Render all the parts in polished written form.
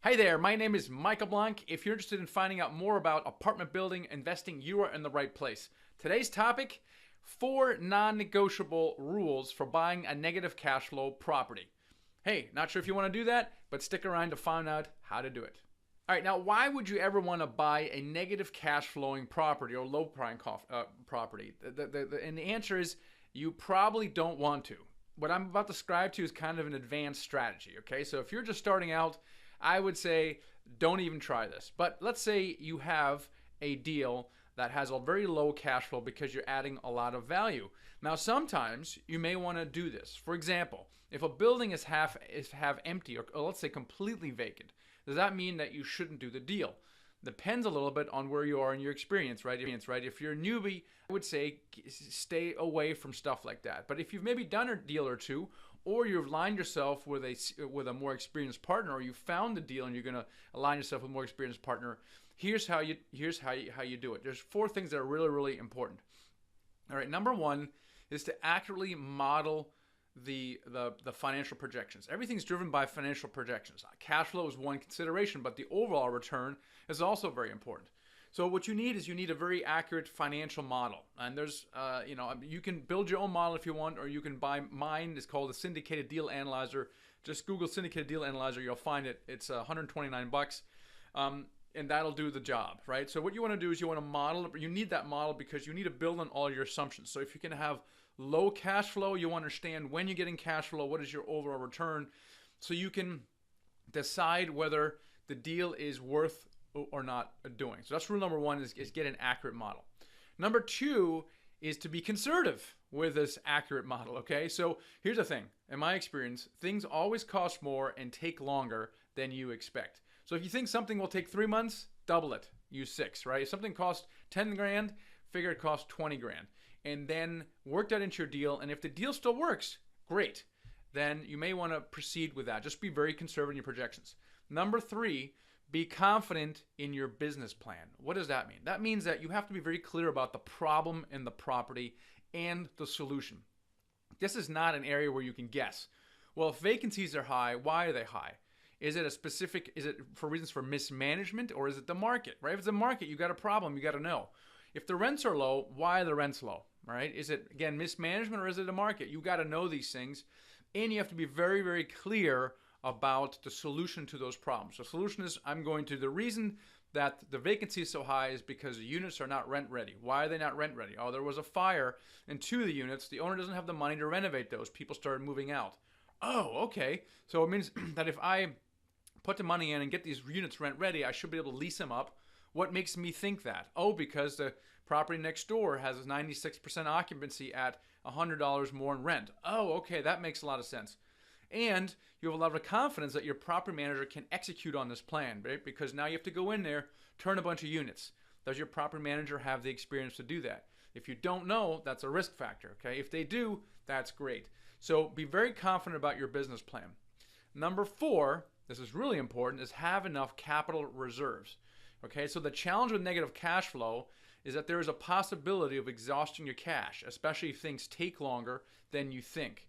Hey there, my name is Michael Blanc. If you're interested in finding out more about apartment building investing, you are in the right place. Today's topic, 4 non-negotiable rules for buying a negative cash flow property. Hey, not sure if you want to do that, but stick around to find out how to do it. All right, now why would you ever want to buy a negative cash flowing property or low prime property? And the answer is you probably don't want to. What I'm about to describe to you is kind of an advanced strategy, okay? So if you're just starting out, I would say don't even try this. But let's say you have a deal that has a very low cash flow because you're adding a lot of value. Now, sometimes you may want to do this. For example, if a building is half empty or let's say completely vacant, does that mean that you shouldn't do the deal? Depends a little bit on where you are in your experience, right? If you're a newbie, I would say stay away from stuff like that. But if you've maybe done a deal or two, or you've aligned yourself with a more experienced partner, or you found the deal and you're going to align yourself with a more experienced partner, here's how you do it. There's 4 things that are really, really important. All right, number 1 is to accurately model the financial projections. Everything's driven by financial projections. Cash flow is one consideration, but the overall return is also very important. So what you need is a very accurate financial model. And there's, you can build your own model if you want, or you can buy mine. It's called a syndicated deal analyzer. Just Google syndicated deal analyzer. You'll find it. It's $129. And that'll do the job, right? So what you want to do is you want to model. You need that model because you need to build on all your assumptions. So if you can have low cash flow, you understand when you're getting cash flow, what is your overall return, so you can decide whether the deal is worth or not doing. So that's rule number 1 is get an accurate model. Number 2 is to be conservative with this accurate model, okay? So here's the thing. In my experience, things always cost more and take longer than you expect. So if you think something will take 3 months, double it. Use 6, right? If something costs 10 grand, figure it costs 20 grand. And then work that into your deal. And if the deal still works, great. Then you may want to proceed with that. Just be very conservative in your projections. Number 3, be confident in your business plan. What does that mean? That means that you have to be very clear about the problem in the property and the solution. This is not an area where you can guess. Well, if vacancies are high, why are they high? Is it for reasons for mismanagement, or is it the market, right? If it's the market, you got a problem, you got to know. If the rents are low, why are the rents low, right? Is it, again, mismanagement, or is it the market? You got to know these things, and you have to be very, very clear about the solution to those problems. The solution is, the reason that the vacancy is so high is because the units are not rent ready. Why are they not rent ready? Oh, there was a fire in 2 of the units. The owner doesn't have the money to renovate those. People started moving out. Oh, okay. So it means that if I put the money in and get these units rent ready, I should be able to lease them up. What makes me think that? Oh, because the property next door has a 96% occupancy at $100 more in rent. Oh, okay, that makes a lot of sense. And you have a lot of confidence that your property manager can execute on this plan, right? Because now you have to go in there, turn a bunch of units. Does your property manager have the experience to do that? If you don't know, that's a risk factor, okay? If they do, that's great. So be very confident about your business plan. Number 4, this is really important, is have enough capital reserves. Okay, so the challenge with negative cash flow is that there is a possibility of exhausting your cash, especially if things take longer than you think.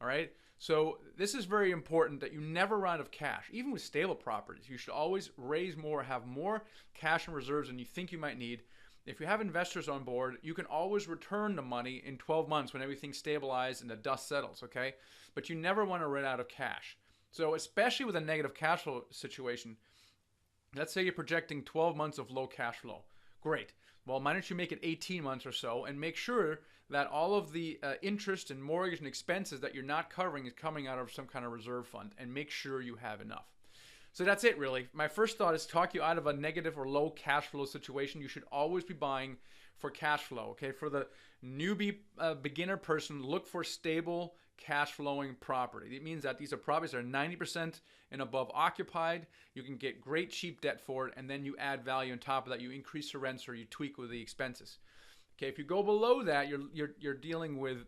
All right, so this is very important that you never run out of cash. Even with stable properties, you should always raise more, have more cash and reserves than you think you might need. If you have investors on board, you can always return the money in 12 months when everything's stabilized and the dust settles, okay? But you never want to run out of cash. So especially with a negative cash flow situation, let's say you're projecting 12 months of low cash flow. Great. Well, why don't you make it 18 months or so and make sure that all of the interest and mortgage and expenses that you're not covering is coming out of some kind of reserve fund, and make sure you have enough. So that's it, really. My first thought is talk you out of a negative or low cash flow situation. You should always be buying for cash flow, okay? For the newbie beginner person, look for stable cash flowing property. It means that these are properties that are 90% and above occupied. You can get great cheap debt for it, and then you add value on top of that. You increase the rents or you tweak with the expenses. Okay, if you go below that, you're dealing with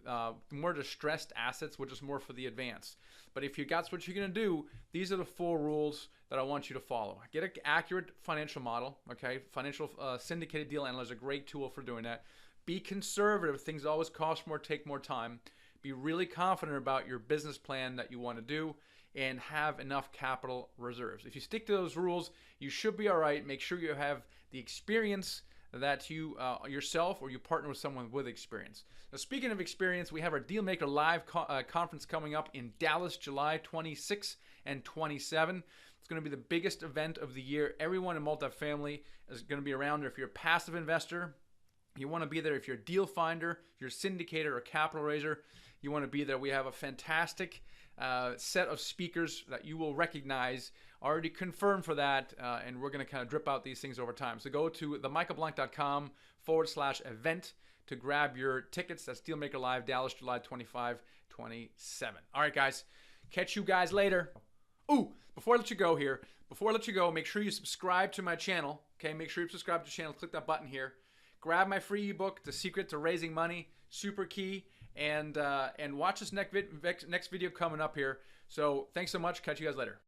more distressed assets, which is more for the advanced. But if that's what you're going to do, these are the 4 rules that I want you to follow. Get an accurate financial model. Okay, financial syndicated deal analyzer is a great tool for doing that. Be conservative. Things always cost more, take more time. Be really confident about your business plan that you want to do, and have enough capital reserves. If you stick to those rules, you should be all right. Make sure you have the experience that you yourself or you partner with someone with experience. Now, speaking of experience, we have our Dealmaker Live conference coming up in Dallas, July 26 and 27. It's going to be the biggest event of the year. Everyone in multifamily is going to be around there. If you're a passive investor, you want to be there. If you're a deal finder, if you're a syndicator or capital raiser, you want to be there. We have a fantastic set of speakers that you will recognize, already confirmed for that, and we're going to kind of drip out these things over time. So go to themichaelblank.com/event to grab your tickets. That's Dealmaker Live, Dallas, July 25, 27. All right, guys. Catch you guys later. Ooh, before I let you go here, make sure you subscribe to my channel. Okay, make sure you subscribe to the channel. Click that button here. Grab my free ebook, The Secret to Raising Money. Super key. And watch this next video coming up here. So thanks so much. Catch you guys later.